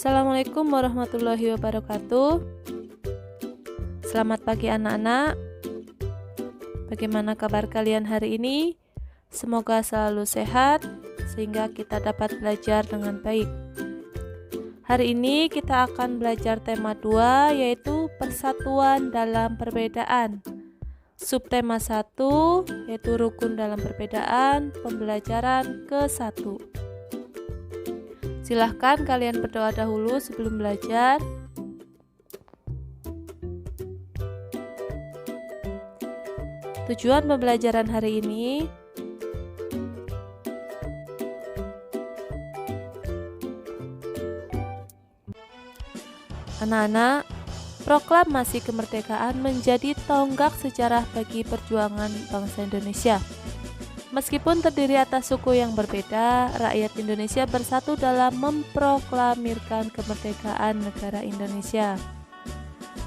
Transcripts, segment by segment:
Assalamualaikum warahmatullahi wabarakatuh. Selamat pagi anak-anak. Bagaimana kabar kalian hari ini? Semoga selalu sehat sehingga kita dapat belajar dengan baik. Hari ini kita akan belajar tema 2 yaitu persatuan dalam perbedaan. Subtema 1 yaitu rukun dalam perbedaan, pembelajaran ke-1. Silahkan kalian berdoa dahulu sebelum belajar. Tujuan pembelajaran hari ini anak-anak, proklamasi kemerdekaan menjadi tonggak sejarah bagi perjuangan bangsa Indonesia. Meskipun terdiri atas suku yang berbeda, rakyat Indonesia bersatu dalam memproklamirkan kemerdekaan negara Indonesia.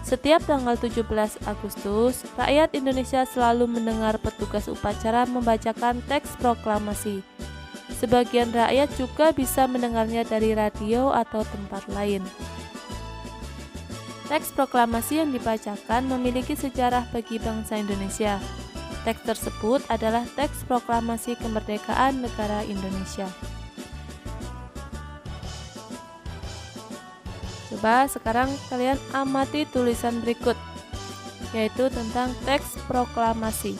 Setiap tanggal 17 Agustus, rakyat Indonesia selalu mendengar petugas upacara membacakan teks proklamasi. Sebagian rakyat juga bisa mendengarnya dari radio atau tempat lain. Teks proklamasi yang dibacakan memiliki sejarah bagi bangsa Indonesia. Teks tersebut adalah teks proklamasi kemerdekaan negara Indonesia. Coba sekarang kalian amati tulisan berikut, yaitu tentang teks proklamasi.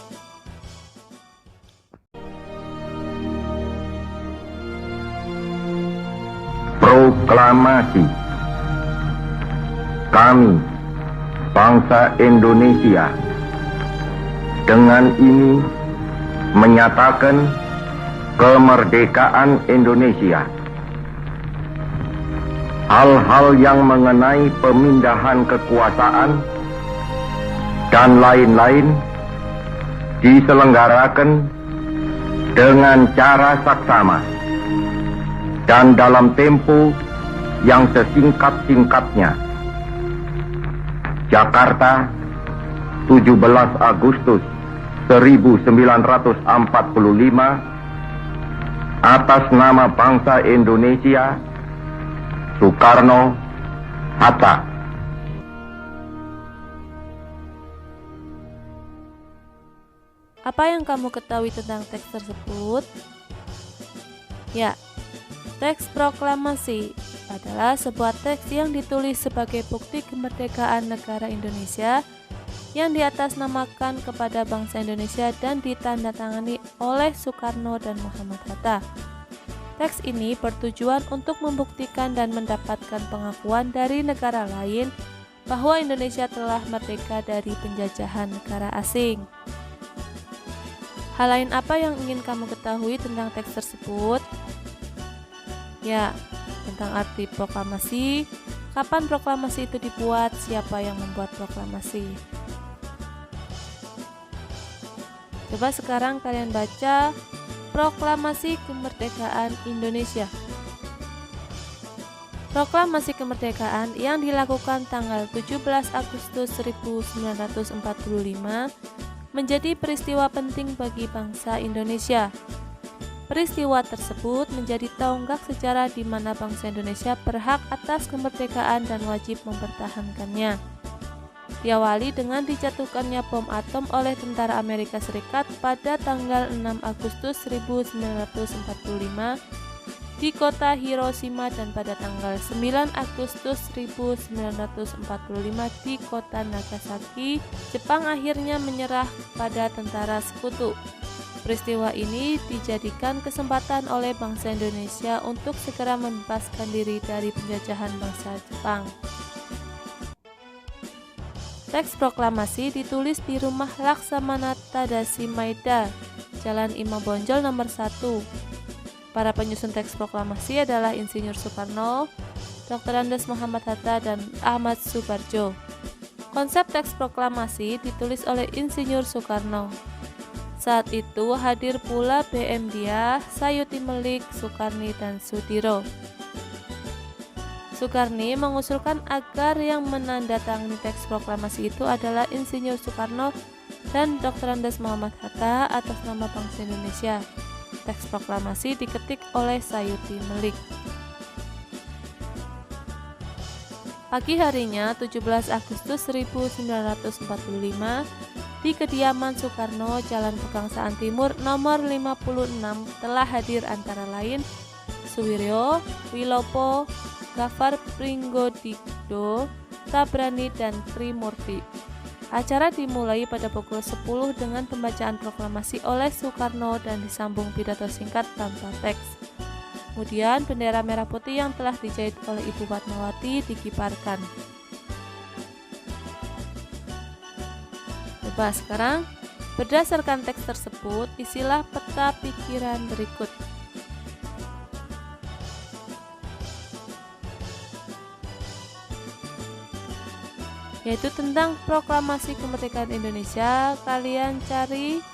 Proklamasi. Kami, bangsa Indonesia, dengan ini menyatakan kemerdekaan Indonesia. Hal-hal yang mengenai pemindahan kekuasaan dan lain-lain diselenggarakan dengan cara saksama dan dalam tempo yang sesingkat-singkatnya. Jakarta, 17 Agustus 1945, atas nama bangsa Indonesia, Soekarno, Hatta. Apa yang kamu ketahui tentang teks tersebut? Ya, teks proklamasi adalah sebuah teks yang ditulis sebagai bukti kemerdekaan negara Indonesia yang diatasnamakan kepada bangsa Indonesia dan ditandatangani oleh Soekarno dan Muhammad Hatta. Teks ini bertujuan untuk membuktikan dan mendapatkan pengakuan dari negara lain bahwa Indonesia telah merdeka dari penjajahan negara asing. Hal lain apa yang ingin kamu ketahui tentang teks tersebut? Ya, tentang arti proklamasi, kapan proklamasi itu dibuat, siapa yang membuat proklamasi. Coba sekarang kalian baca Proklamasi Kemerdekaan Indonesia. Proklamasi kemerdekaan yang dilakukan tanggal 17 Agustus 1945 menjadi peristiwa penting bagi bangsa Indonesia. Peristiwa tersebut menjadi tonggak sejarah di mana bangsa Indonesia berhak atas kemerdekaan dan wajib mempertahankannya. Diawali dengan dijatuhkannya bom atom oleh tentara Amerika Serikat pada tanggal 6 Agustus 1945 di kota Hiroshima dan pada tanggal 9 Agustus 1945 di kota Nagasaki, Jepang akhirnya menyerah pada tentara sekutu. Peristiwa ini dijadikan kesempatan oleh bangsa Indonesia untuk segera membebaskan diri dari penjajahan bangsa Jepang. Teks proklamasi ditulis di rumah Laksamana Tadashi Maeda, Jalan Imam Bonjol nomor 1. Para penyusun teks proklamasi adalah Insinyur Soekarno, Dr. Andes Muhammad Hatta, dan Ahmad Subarjo. Konsep teks proklamasi ditulis oleh Insinyur Soekarno. Saat itu hadir pula B.M. Dia, Sayuti Melik, Sukarni, dan Sudiro. Sukarni mengusulkan agar yang menandatangani teks proklamasi itu adalah Insinyur Soekarno dan Dr. Andes Muhammad Hatta atas nama bangsa Indonesia. Teks proklamasi diketik oleh Sayuti Melik. Pagi harinya 17 Agustus 1945 di kediaman Soekarno, Jalan Pegangsaan Timur nomor 56 telah hadir antara lain Suwiryo, Wilopo, Gafar Pringgodikdo, Tabrani, dan Trimurti. Acara dimulai pada pukul 10 dengan pembacaan proklamasi oleh Soekarno dan disambung pidato singkat tanpa teks. Kemudian bendera merah putih yang telah dijahit oleh Ibu Fatmawati dikibarkan. Coba sekarang, berdasarkan teks tersebut, isilah peta pikiran berikut. Yaitu tentang proklamasi kemerdekaan Indonesia. Kalian cari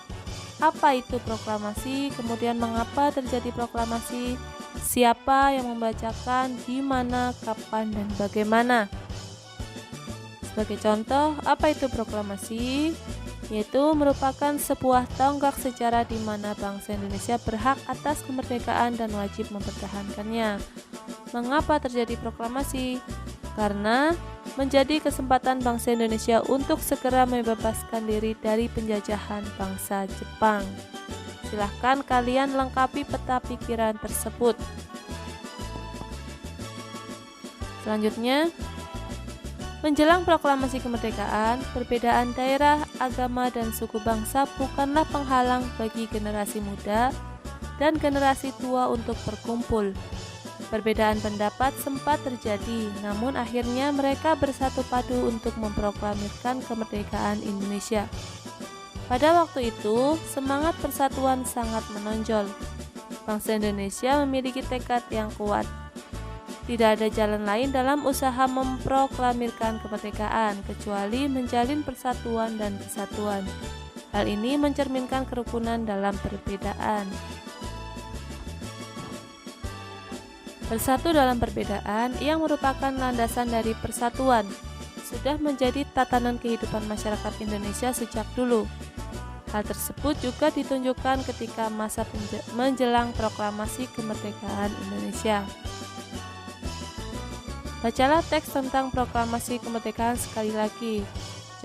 apa itu proklamasi, kemudian mengapa terjadi proklamasi, siapa yang membacakan, di mana, kapan, dan bagaimana. Sebagai contoh, apa itu proklamasi? Yaitu merupakan sebuah tonggak sejarah di mana bangsa Indonesia berhak atas kemerdekaan dan wajib mempertahankannya. Mengapa terjadi proklamasi? Karena menjadi kesempatan bangsa Indonesia untuk segera membebaskan diri dari penjajahan bangsa Jepang. Silahkan kalian lengkapi peta pikiran tersebut. Selanjutnya, menjelang proklamasi kemerdekaan, perbedaan daerah, agama, dan suku bangsa bukanlah penghalang bagi generasi muda dan generasi tua untuk berkumpul. Perbedaan pendapat sempat terjadi, namun akhirnya mereka bersatu padu untuk memproklamirkan kemerdekaan Indonesia. Pada waktu itu, semangat persatuan sangat menonjol. Bangsa Indonesia memiliki tekad yang kuat. Tidak ada jalan lain dalam usaha memproklamirkan kemerdekaan kecuali menjalin persatuan dan kesatuan. Hal ini mencerminkan kerukunan dalam perbedaan. Bersatu dalam perbedaan yang merupakan landasan dari persatuan sudah menjadi tatanan kehidupan masyarakat Indonesia sejak dulu. Hal tersebut juga ditunjukkan ketika masa menjelang proklamasi kemerdekaan Indonesia. Bacalah teks tentang proklamasi kemerdekaan sekali lagi.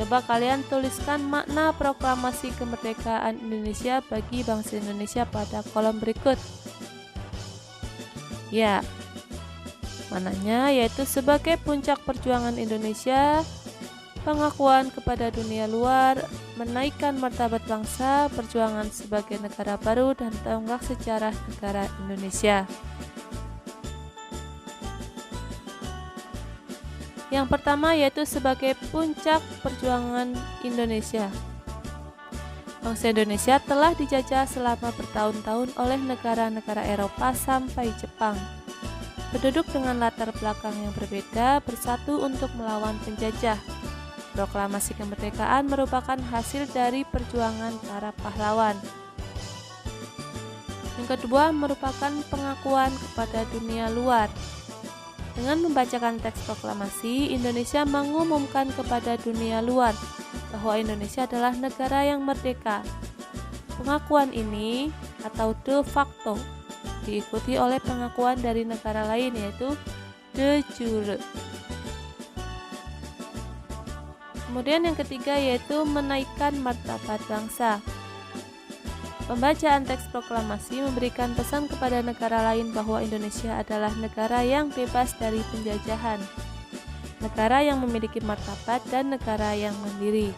Coba kalian tuliskan makna proklamasi kemerdekaan Indonesia bagi bangsa Indonesia pada kolom berikut. Ya, mananya yaitu sebagai puncak perjuangan Indonesia, pengakuan kepada dunia luar, menaikkan martabat bangsa, perjuangan sebagai negara baru, dan tonggak sejarah negara Indonesia. Yang pertama yaitu sebagai puncak perjuangan Indonesia. Bangsa Indonesia telah dijajah selama bertahun-tahun oleh negara-negara Eropa sampai Jepang. Penduduk dengan latar belakang yang berbeda bersatu untuk melawan penjajah. Proklamasi kemerdekaan merupakan hasil dari perjuangan para pahlawan. Yang kedua merupakan pengakuan kepada dunia luar. Dengan membacakan teks proklamasi, Indonesia mengumumkan kepada dunia luar bahwa Indonesia adalah negara yang merdeka. Pengakuan ini atau de facto diikuti oleh pengakuan dari negara lain yaitu de jure. Kemudian yang ketiga yaitu menaikkan martabat bangsa. Pembacaan teks proklamasi memberikan pesan kepada negara lain bahwa Indonesia adalah negara yang bebas dari penjajahan, negara yang memiliki martabat, dan negara yang mandiri.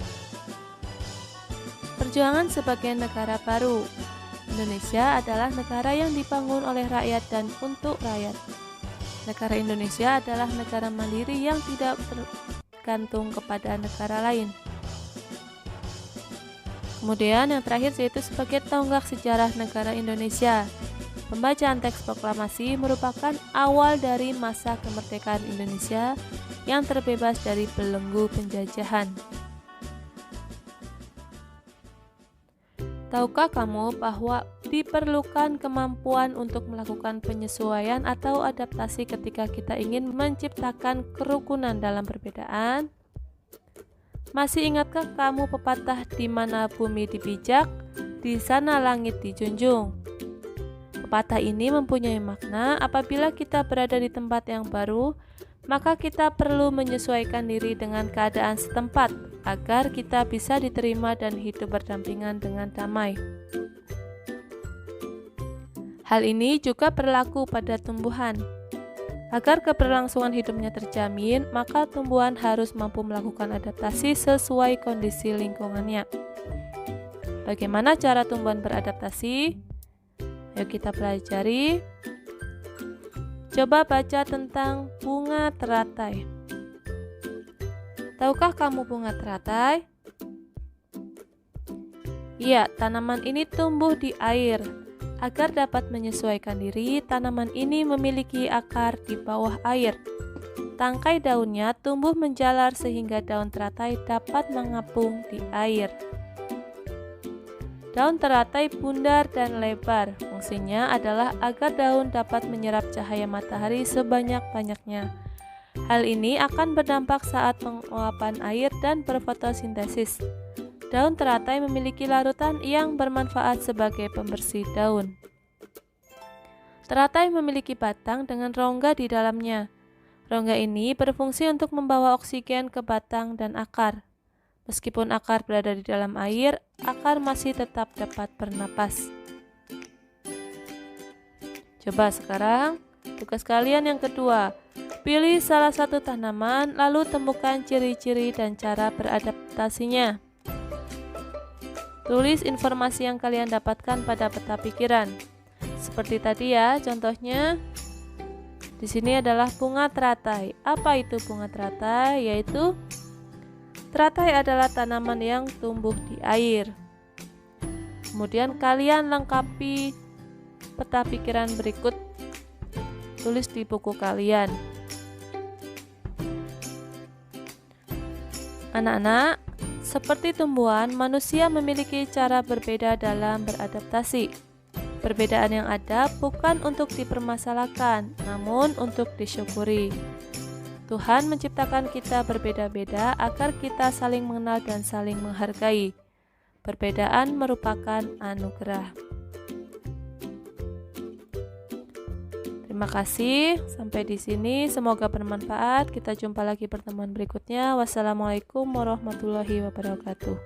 Perjuangan sebagai negara baru. Indonesia adalah negara yang dibangun oleh rakyat dan untuk rakyat. Negara Indonesia adalah negara mandiri yang tidak tergantung kepada negara lain. Kemudian yang terakhir yaitu sebagai tonggak sejarah negara Indonesia. Pembacaan teks proklamasi merupakan awal dari masa kemerdekaan Indonesia yang terbebas dari belenggu penjajahan. Tahukah kamu bahwa diperlukan kemampuan untuk melakukan penyesuaian atau adaptasi ketika kita ingin menciptakan kerukunan dalam perbedaan? Masih ingatkah kamu pepatah di mana bumi dipijak, di sana langit dijunjung? Pepatah ini mempunyai makna apabila kita berada di tempat yang baru, maka kita perlu menyesuaikan diri dengan keadaan setempat agar kita bisa diterima dan hidup berdampingan dengan damai. Hal ini juga berlaku pada tumbuhan. Agar keberlangsungan hidupnya terjamin, maka tumbuhan harus mampu melakukan adaptasi sesuai kondisi lingkungannya. Bagaimana cara tumbuhan beradaptasi? Ayo kita pelajari. Coba baca tentang bunga teratai. Tahukah kamu bunga teratai? Iya, tanaman ini tumbuh di air. Agar dapat menyesuaikan diri, tanaman ini memiliki akar di bawah air. Tangkai daunnya tumbuh menjalar sehingga daun teratai dapat mengapung di air. Daun teratai bundar dan lebar. Fungsinya adalah agar daun dapat menyerap cahaya matahari sebanyak-banyaknya. Hal ini akan berdampak saat penguapan air dan berfotosintesis. Daun teratai memiliki larutan yang bermanfaat sebagai pembersih daun. Teratai memiliki batang dengan rongga di dalamnya. Rongga ini berfungsi untuk membawa oksigen ke batang dan akar. Meskipun akar berada di dalam air, akar masih tetap dapat bernapas. Coba sekarang, tugas kalian yang kedua. Pilih salah satu tanaman, lalu temukan ciri-ciri dan cara beradaptasinya. Tulis informasi yang kalian dapatkan pada peta pikiran. Seperti tadi ya, contohnya di sini adalah bunga teratai. Apa itu bunga teratai? Yaitu teratai adalah tanaman yang tumbuh di air. Kemudian kalian lengkapi peta pikiran berikut. Tulis di buku kalian. Anak-anak, seperti tumbuhan, manusia memiliki cara berbeda dalam beradaptasi. Perbedaan yang ada bukan untuk dipermasalahkan, namun untuk disyukuri. Tuhan menciptakan kita berbeda-beda agar kita saling mengenal dan saling menghargai. Perbedaan merupakan anugerah. Terima kasih, sampai di sini. Semoga bermanfaat. Kita jumpa lagi pertemuan berikutnya. Wassalamualaikum warahmatullahi wabarakatuh.